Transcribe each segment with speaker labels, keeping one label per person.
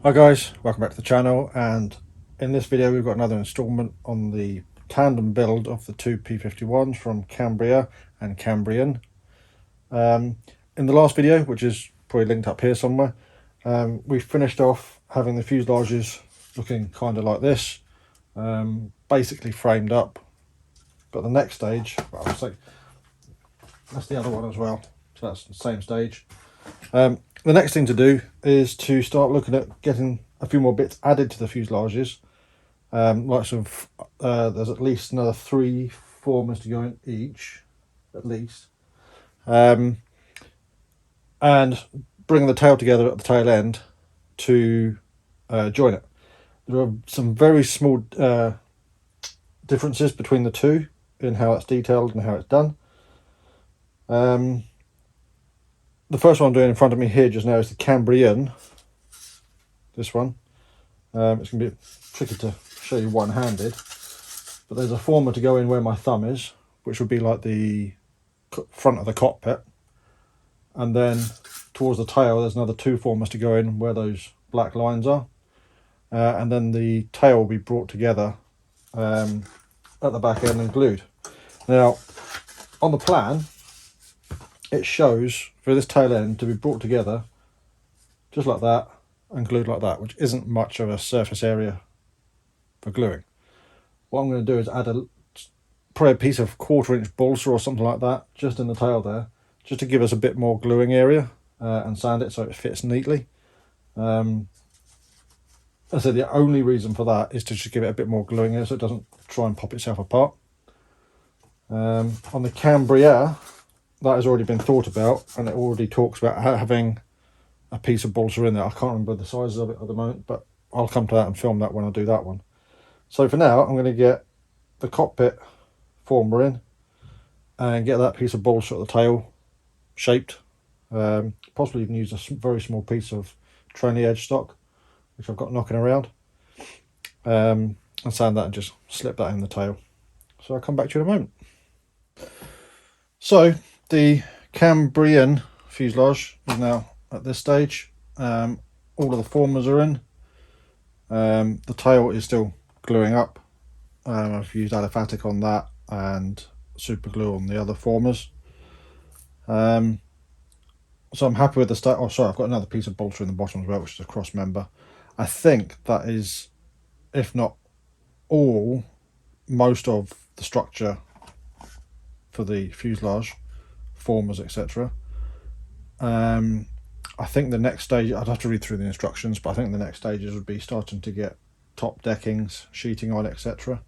Speaker 1: Hi guys, welcome back to the channel, and in this video we've got another installment on the tandem build of the two P-51s from Cambria and Cambrian. In the last video, which is probably linked up here somewhere, we finished off having the fuselages looking kind of like this, basically framed up. But the next stage, well, it's like, that's the other one as well, so that's the same stage. The next thing to do is to start looking at getting a few more bits added to the fuselages. There's at least another 3 formers to go in each, at least, and bring the tail together at the tail end to join it. There are some very small differences between the two in how it's detailed and how it's done. The first one I'm doing in front of me here just now is the Cambrian, this one. It's going to be tricky to show you one-handed, but there's a former to go in where my thumb is, which would be like the front of the cockpit, and then towards the tail there's another 2 formers to go in where those black lines are, and then the tail will be brought together at the back end and glued. Now on the plan it shows for this tail end to be brought together just like that and glued like that, which isn't much of a surface area for gluing. What I'm going to do is add probably a piece of 1/4 inch balsa or something like that just in the tail there, just to give us a bit more gluing area, and sand it so it fits neatly. I said the only reason for that is to just give it a bit more gluing area so it doesn't try and pop itself apart. On the Cambria, that has already been thought about, and it already talks about having a piece of balsa in there. I can't remember the sizes of it at the moment, but I'll come to that and film that when I do that one. So for now, I'm going to get the cockpit former in and get that piece of balsa at the tail shaped. Possibly even use a very small piece of trainee edge stock, which I've got knocking around, and sand that and just slip that in the tail. So I'll come back to you in a moment. So the Cambrian fuselage is now at this stage. All of the formers are in. The tail is still gluing up. I've used aliphatic on that and super glue on the other formers. So I'm happy with the start. Oh, sorry, I've got another piece of balsa in the bottom as well, which is a cross member. I think that is, if not all, most of the structure for the fuselage, formers, etc. I think the next stage, I'd have to read through the instructions, but I think the next stages would be starting to get top deckings, sheeting on, etc.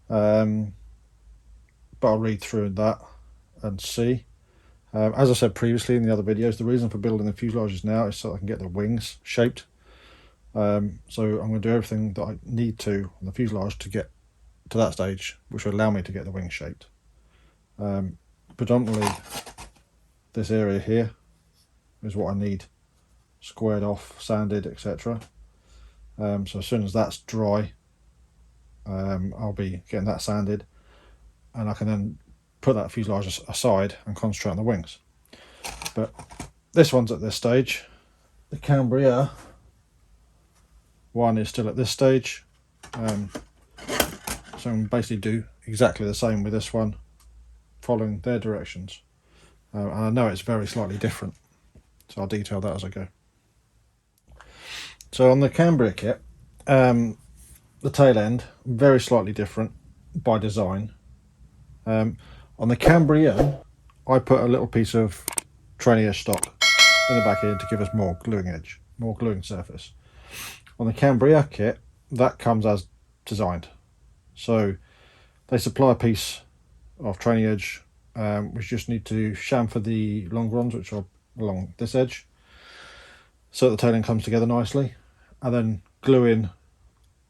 Speaker 1: But I'll read through that and see. As I said previously in the other videos, the reason for building the fuselages now is so I can get the wings shaped. So I'm going to do everything that I need to on the fuselage to get to that stage, which will allow me to get the wings shaped. Predominantly this area here is what I need squared off, sanded, etc. So as soon as that's dry, I'll be getting that sanded, and I can then put that fuselage aside and concentrate on the wings. But this one's at this stage. The Cambria one is still at this stage, so I'm basically do exactly the same with this one, following their directions. And I know it's very slightly different, so I'll detail that as I go. So on the Cambria kit, the tail end, very slightly different by design. On the Cambrian, I put a little piece of trainee edge stock in the back end to give us more gluing edge, more gluing surface. On the Cambria kit, that comes as designed. So they supply a piece of trainee edge, we just need to chamfer the longerons, which are along this edge, so that the tail end comes together nicely, and then glue in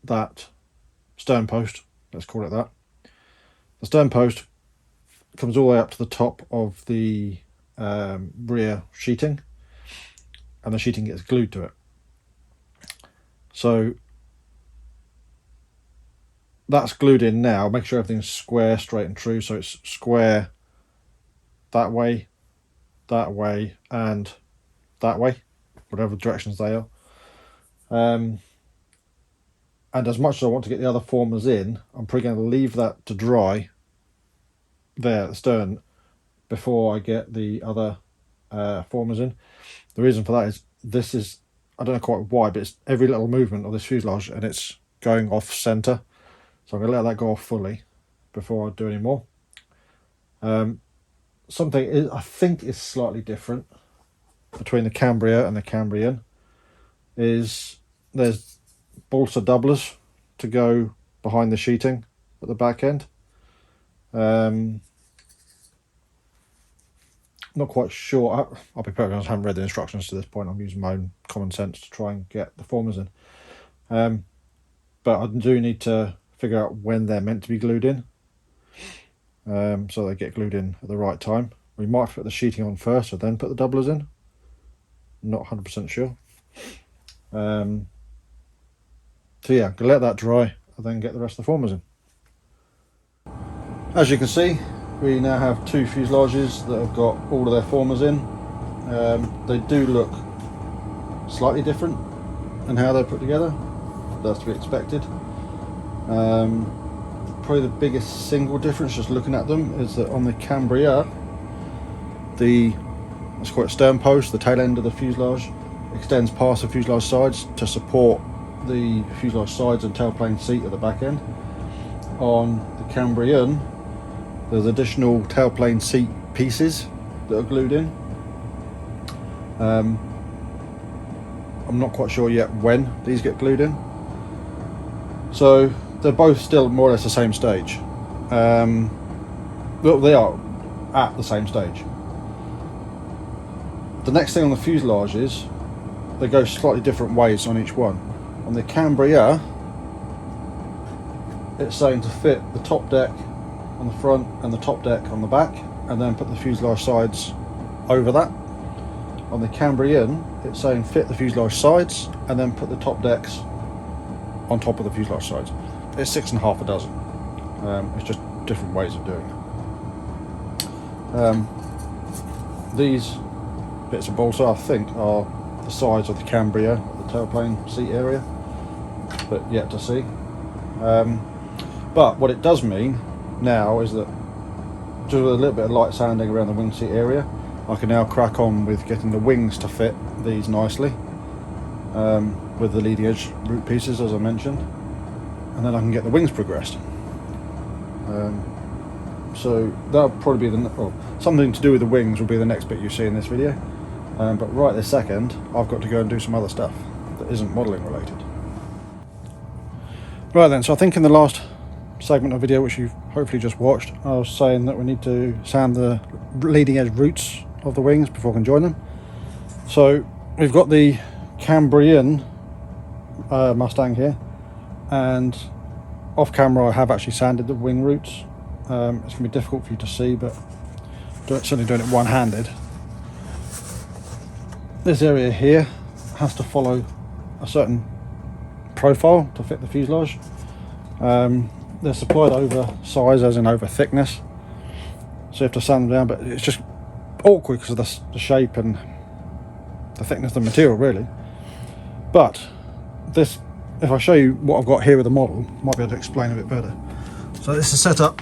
Speaker 1: that stern post, let's call it that. The stern post comes all the way up to the top of the rear sheeting, and the sheeting gets glued to it. So that's glued in now. Make sure everything's square, straight and true, so it's square that way, and that way, whatever directions they are. And as much as I want to get the other formers in, I'm probably going to leave that to dry there at the stern before I get the other formers in. The reason for that is this is, I don't know quite why, but it's every little movement of this fuselage and it's going off centre. So I'm going to let that go off fully before I do any more. Something I think is slightly different between the Cambria and the Cambrian is there's balsa doublers to go behind the sheeting at the back end. Not quite sure. I'll be perfectly honest, I haven't read the instructions to this point. I'm using my own common sense to try and get the formers in. But I do need to figure out when they're meant to be glued in, so they get glued in at the right time. We might put the sheeting on first and then put the doublers in. Not 100% sure. So yeah, I'm gonna let that dry and then get the rest of the formers in. As you can see, we now have two fuselages that have got all of their formers in. They do look slightly different in how they're put together. That's to be expected. Probably the biggest single difference, just looking at them, is that on the Cambria, let's call it stern post, the tail end of the fuselage, extends past the fuselage sides to support the fuselage sides and tailplane seat at the back end. On the Cambrian, there's additional tailplane seat pieces that are glued in. I'm not quite sure yet when these get glued in. So they're both still more or less the same stage. Well, they are at the same stage. The next thing on the fuselage is they go slightly different ways on each one. On the Cambria, it's saying to fit the top deck on the front and the top deck on the back, and then put the fuselage sides over that. On the Cambrian, it's saying fit the fuselage sides and then put the top decks on top of the fuselage sides. It's 6.5 dozen. It's just different ways of doing it. These bits of balsa, I think, are the sides of the Cambria, the tailplane seat area, but yet to see. But what it does mean now is that just with a little bit of light sanding around the wing seat area, I can now crack on with getting the wings to fit these nicely, with the leading edge root pieces as I mentioned, and then I can get the wings progressed. So that'll probably be something to do with the wings will be the next bit you see in this video. But right this second, I've got to go and do some other stuff that isn't modelling related. Right then, so I think in the last segment of video, which you've hopefully just watched, I was saying that we need to sand the leading edge roots of the wings before I can join them. So we've got the Cambrian Mustang here, and off camera I have actually sanded the wing roots. It's going to be difficult for you to see, but certainly doing it one-handed. This area here has to follow a certain profile to fit the fuselage. They're supplied over size, as in over thickness, so you have to sand them down, but it's just awkward because of the shape and the thickness of the material really. But this, if I show you what I've got here with the model, I might be able to explain a bit better. So this is set up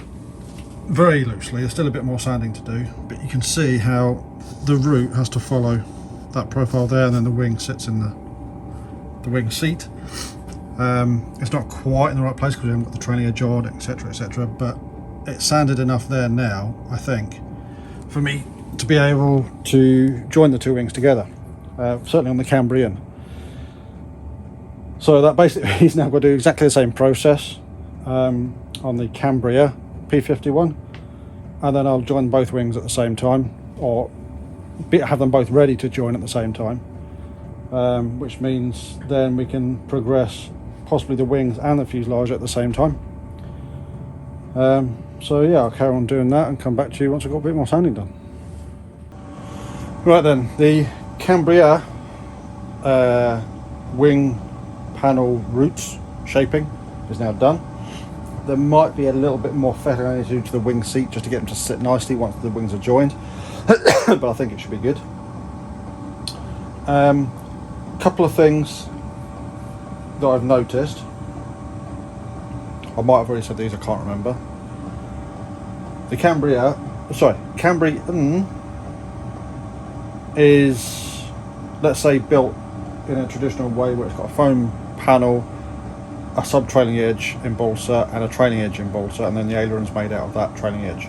Speaker 1: very loosely. There's still a bit more sanding to do, but you can see how the root has to follow that profile there, and then the wing sits in the wing seat. It's not quite in the right place because we haven't got the trailing edge on, etc, etc, but it's sanded enough there now, I think, for me to be able to join the two wings together, certainly on the Cambrian. So that basically he's now got to do exactly the same process on the Cambria P-51, and then I'll join both wings at the same time, or have them both ready to join at the same time, which means then we can progress possibly the wings and the fuselage at the same time. So yeah, I'll carry on doing that and come back to you once I've got a bit more sanding done. Right then, the Cambria wing panel roots shaping is now done. There might be a little bit more fetting I need to do to the wing seat just to get them to sit nicely once the wings are joined, but I think it should be good. Couple of things that I've noticed, I might have already said these, I can't remember. The Cambrian is, let's say, built in a traditional way where it's got a foam panel, a sub-trailing edge in balsa and a trailing edge in balsa, and then the aileron's made out of that trailing edge.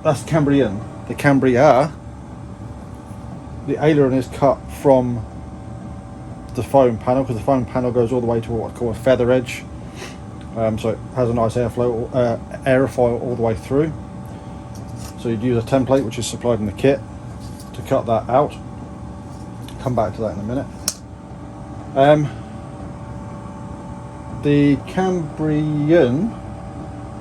Speaker 1: That's Cambrian. The Cambria, the aileron is cut from the foam panel, because the foam panel goes all the way to what I call a feather edge. So it has a nice aerofoil all the way through. So you'd use a template which is supplied in the kit to cut that out. Come back to that in a minute. The Cambrian,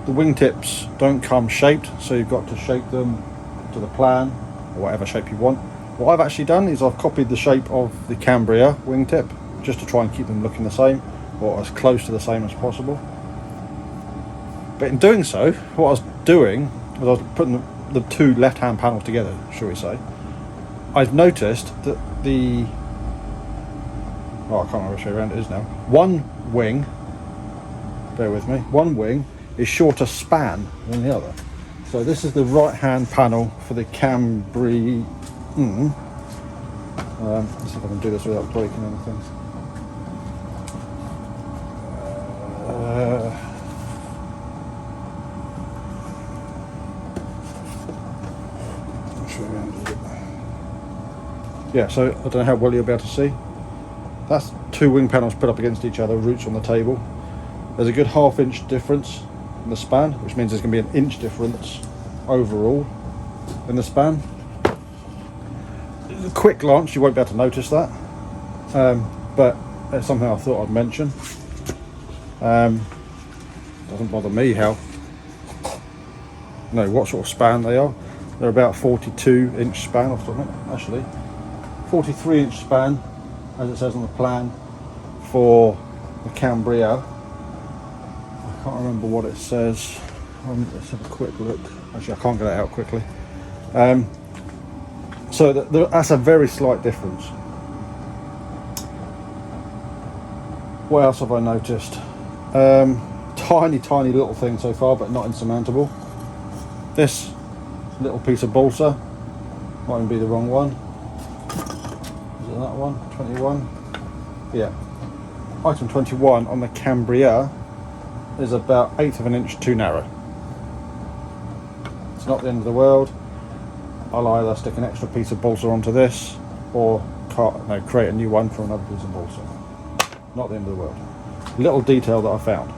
Speaker 1: the wingtips don't come shaped, so you've got to shape them to the plan, or whatever shape you want. What I've actually done is I've copied the shape of the Cambria wingtip, just to try and keep them looking the same, or as close to the same as possible. But in doing so, what I was doing was I was putting the two left-hand panels together, shall we say. I've noticed that I can't remember which way around it is now. One wing, bear with me, one wing is shorter span than the other. So this is the right-hand panel for the Cambrian. Let's see if I can do this without breaking anything. Yeah, so I don't know how well you'll be able to see. That's two wing panels put up against each other, roots on the table. There's a good half-inch difference in the span, which means there's going to be an inch difference overall in the span. At a quick glance, you won't be able to notice that, but it's something I thought I'd mention. Doesn't bother me what sort of span they are. They're about 42-inch span, off the top of it, actually. 43-inch span, as it says on the plan, for the Cambria. I can't remember what it says. Let's have a quick look. Actually, I can't get it out quickly. So that's a very slight difference. What else have I noticed? Tiny little thing so far, but not insurmountable. This little piece of balsa might even be the wrong one. Is it that one? 21? Yeah. Item 21 on the Cambria is about 1/8 of an inch too narrow. It's not the end of the world. I'll either stick an extra piece of balsa onto this or create a new one from another piece of balsa. Not the end of the world. Little detail that I found.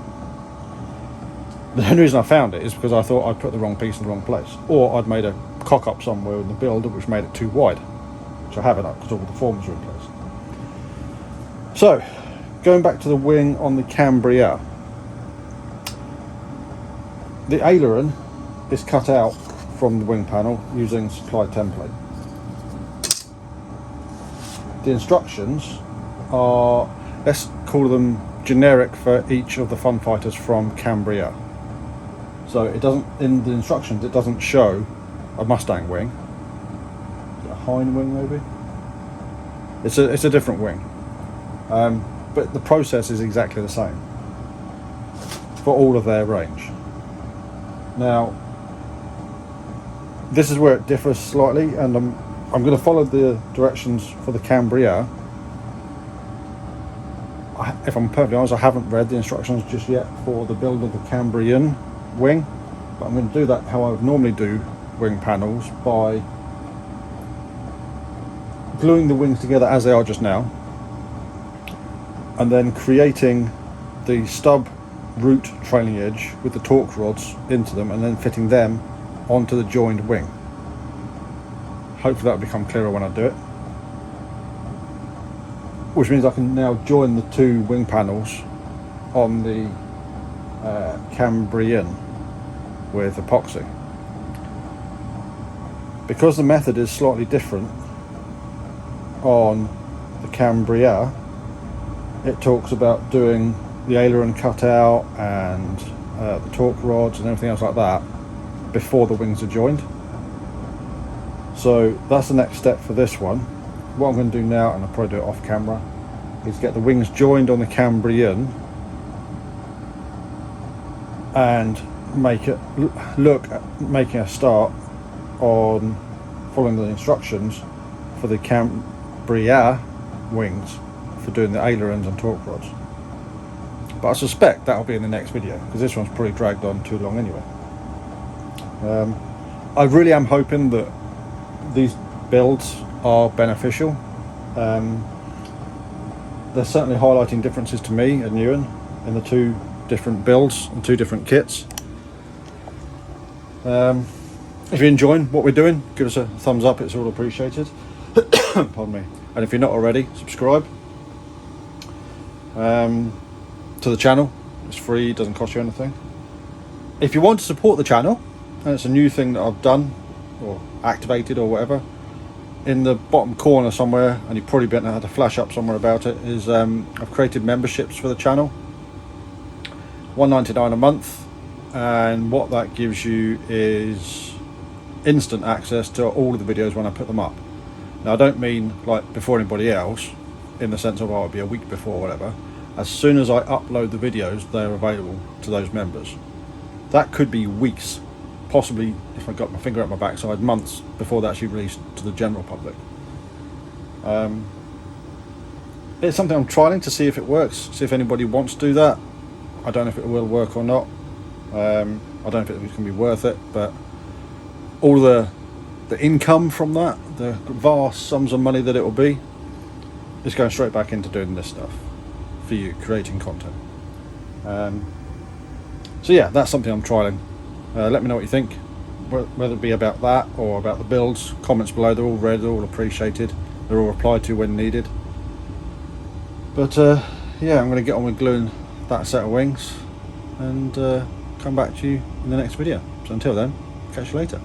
Speaker 1: The only reason I found it is because I thought I'd put the wrong piece in the wrong place, or I'd made a cock up somewhere in the build which made it too wide, which I haven't, because all the forms are in place. So, going back to the wing on the Cambria, the aileron is cut out from the wing panel using supplied template. The instructions are, let's call them generic for each of the Funfighters from Cambria. So it doesn't, in the instructions, it doesn't show a Mustang wing. Is it a hind wing maybe? It's a different wing. But the process is exactly the same for all of their range. Now, this is where it differs slightly, and I'm going to follow the directions for the Cambria. If I'm perfectly honest, I haven't read the instructions just yet for the build of the Cambrian wing, but I'm going to do that how I would normally do wing panels, by gluing the wings together as they are just now, and then creating the stub root trailing edge with the torque rods into them, and then fitting them onto the joined wing. Hopefully that'll become clearer when I do it, which means I can now join the two wing panels on the Cambrian with epoxy. Because the method is slightly different on the Cambria, it talks about doing the aileron cutout and the torque rods and everything else like that before the wings are joined. So that's the next step for this one. What I'm going to do now, and I'll probably do it off camera, is get the wings joined on the Cambrian and make it look at making a start on following the instructions for the Cambria wings for doing the ailerons and torque rods. But I suspect that'll be in the next video, because this one's probably dragged on too long anyway. I really am hoping that these builds are beneficial. They're certainly highlighting differences to me and Ewan in the two different builds and two different kits. If you're enjoying what we're doing, give us a thumbs up, it's all appreciated. Pardon me. And if you're not already, subscribe to the channel. It's free, it doesn't cost you anything. If you want to support the channel, and it's a new thing that I've done or activated or whatever, in the bottom corner somewhere, and you've probably been had a flash up somewhere about it, is I've created memberships for the channel, $1.99 a month, and what that gives you is instant access to all of the videos when I put them up. Now I don't mean like before anybody else, in the sense of it'll be a week before or whatever. As soon as I upload the videos, they're available to those members. That could be weeks, possibly, if I got my finger up my backside, months before they're actually released to the general public. It's something I'm trying to see if it works, see if anybody wants to do that. I don't know if it will work or not. I don't know if it's going to be worth it, but all the income from that, the vast sums of money that it will be, is going straight back into doing this stuff for you, creating content. So yeah, that's something I'm trialing. Let me know what you think, whether it be about that or about the builds. Comments below, they're all read, they're all appreciated, they're all replied to when needed. But yeah, I'm going to get on with gluing that set of wings and come back to you in the next video. So until then, catch you later.